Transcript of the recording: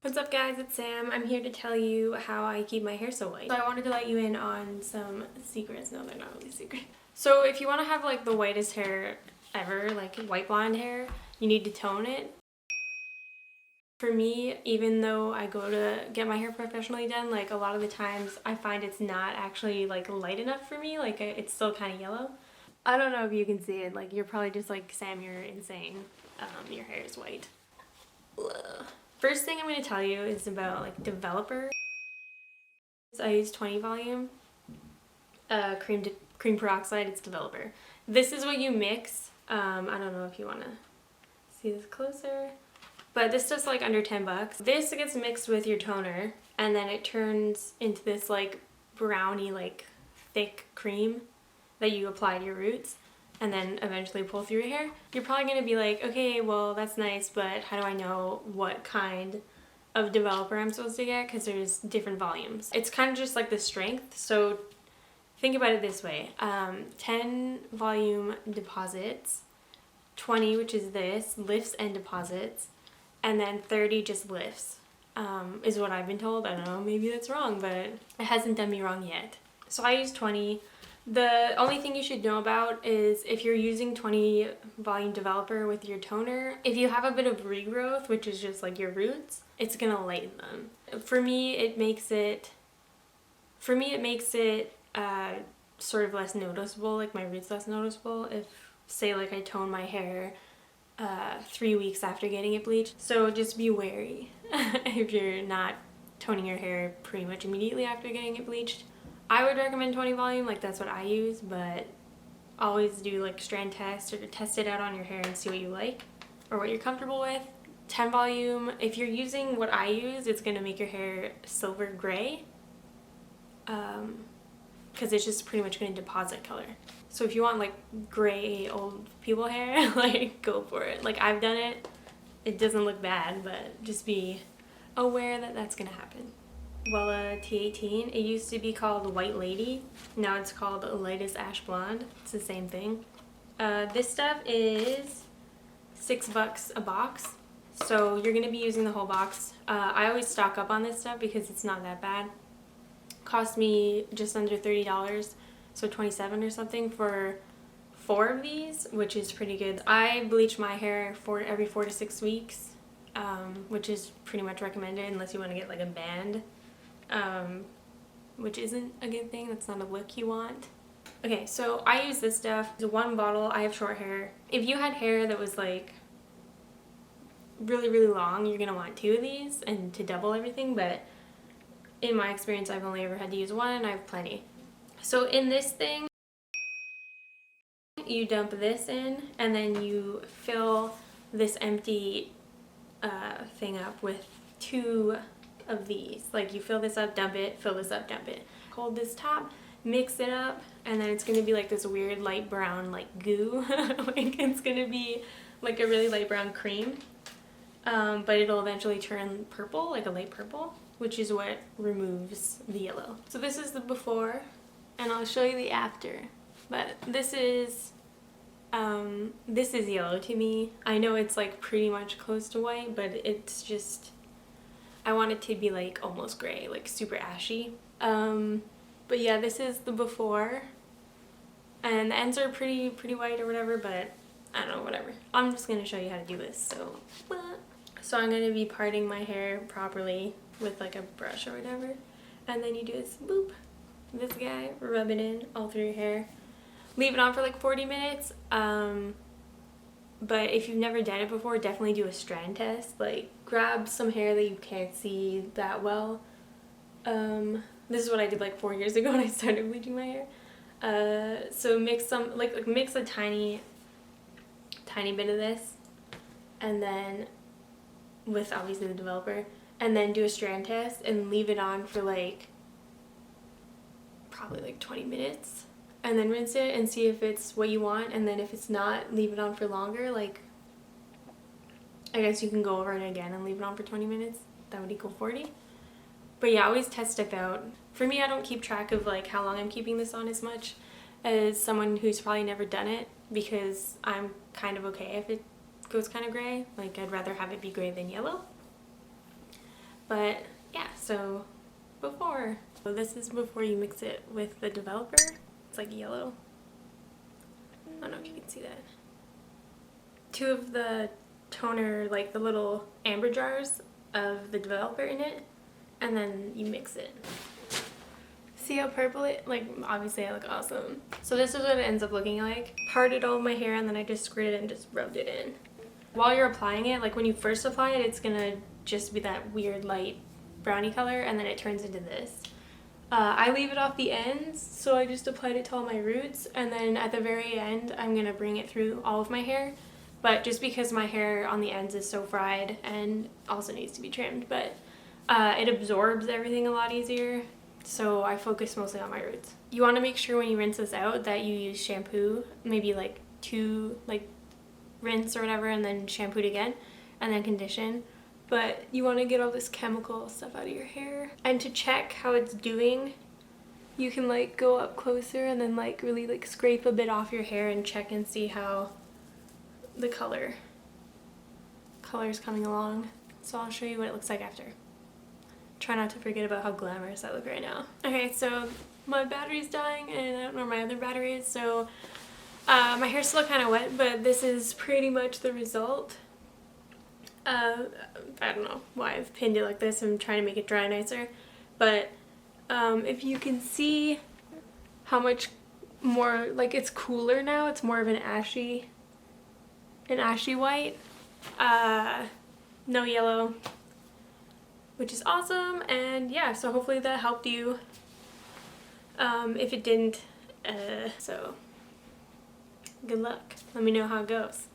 What's up guys, it's Sam. I'm here to tell you how I keep my hair so white. So I wanted to let you in on some secrets. No, they're not really secret. So if you want to have like the whitest hair ever, like white blonde hair, you need to tone it. For me, even though I go to get my hair professionally done, like a lot of the times I find it's not actually like light enough for me, like it's still kind of yellow. I don't know if you can see it, like you're probably just like, Sam, you're insane. Your hair is white. Ugh. First thing I'm going to tell you is about like developer. I use 20 volume cream peroxide. It's developer. This is what you mix. I don't know if you want to see this closer, but this stuff's like under 10 bucks. This gets mixed with your toner and then it turns into this like browny, like thick cream that you apply to your roots and then eventually pull through your hair. You're probably going to be like, okay, well that's nice, but how do I know what kind of developer I'm supposed to get? Because there's different volumes. It's kind of just like the strength. So think about it this way. 10 volume deposits, 20, which is this, lifts and deposits, and then 30 just lifts, is what I've been told. I don't know, maybe that's wrong, but it hasn't done me wrong yet. So I use 20. The only thing you should know about is if you're using 20 volume developer with your toner, if you have a bit of regrowth, which is just like your roots, it's gonna lighten them. For me, it makes it sort of less noticeable, like my roots less noticeable if, say, like I tone my hair 3 weeks after getting it bleached. So just be wary if you're not toning your hair pretty much immediately after getting it bleached. I would recommend 20 volume, like that's what I use, but always do like strand test or test it out on your hair and see what you like or what you're comfortable with. 10 volume, if you're using what I use, it's gonna make your hair silver gray, because it's just pretty much gonna deposit color. So if you want like gray old people hair, like go for it. Like I've done it, it doesn't look bad, but just be aware that that's gonna happen. Wella T18. It used to be called White Lady. Now it's called Lightest Ash Blonde. It's the same thing. This stuff is $6 a box. So you're going to be using the whole box. I always stock up on this stuff because it's not that bad. Cost me just under $30, so $27 or something for 4 of these, which is pretty good. I bleach my hair every 4 to 6 weeks, which is pretty much recommended unless you want to get like a band. Which isn't a good thing. That's not a look you want. Okay, so I use this stuff. It's 1 bottle. I have short hair. If you had hair that was like really, really long, you're gonna want 2 of these and to double everything, but in my experience, I've only ever had to use 1 and I have plenty. So in this thing, you dump this in and then you fill this empty thing up with 2 of these. Like you fill this up, dump it, fill this up, dump it. Hold this top, mix it up, and then it's gonna be like this weird light brown like goo. Like it's gonna be like a really light brown cream, but it'll eventually turn purple, like a light purple, which is what removes the yellow. So this is the before, and I'll show you the after. But this is yellow to me. I know it's like pretty much close to white, but it's just, I want it to be like almost gray, like super ashy. But yeah, this is the before, and the ends are pretty white or whatever, but I don't know, whatever. I'm just gonna show you how to do this. So I'm gonna be parting my hair properly with like a brush or whatever, and then you do this, boop, this guy, rub it in all through your hair. Leave it on for like 40 minutes. But if you've never done it before, definitely do a strand test. Like grab some hair that you can't see that well. This is what I did like 4 years ago when I started bleaching my hair. So mix some, like mix a tiny bit of this, and then with obviously the developer, and then do a strand test and leave it on for like probably like 20 minutes. And then rinse it and see if it's what you want, and then if it's not, leave it on for longer. Like, I guess you can go over it again and leave it on for 20 minutes. That would equal 40. But yeah, always test stuff out. For me, I don't keep track of like how long I'm keeping this on as much as someone who's probably never done it, because I'm kind of okay if it goes kind of gray. Like, I'd rather have it be gray than yellow. But yeah, so before. So this is before you mix it with the developer. It's like yellow. I don't know if you can see that. 2 of the toner, like the little amber jars of the developer in it, and then you mix it. See how purple it, like obviously I look awesome. So this is what it ends up looking like. Parted all my hair and then I just screwed it and just rubbed it in. While you're applying it, like when you first apply it, it's gonna just be that weird light brownie color, and then it turns into this. I leave it off the ends, so I just applied it to all my roots, and then at the very end I'm gonna bring it through all of my hair. But just because my hair on the ends is so fried and also needs to be trimmed, but it absorbs everything a lot easier, so I focus mostly on my roots. You want to make sure when you rinse this out that you use shampoo, maybe like 2 rinse or whatever, and then shampoo it again and then condition. But you want to get all this chemical stuff out of your hair. And to check how it's doing, you can like go up closer and then like really like scrape a bit off your hair and check and see how the color's coming along. So I'll show you what it looks like after. Try not to forget about how glamorous I look right now. Okay, so my battery's dying and I don't know where my other battery is, so my hair's still kind of wet, but this is pretty much the result. I don't know why I've pinned it like this. I'm trying to make it dry nicer, but if you can see how much more, like it's cooler now, it's more of an ashy white, no yellow, which is awesome. And yeah, so hopefully that helped you. If it didn't, so good luck. Let me know how it goes.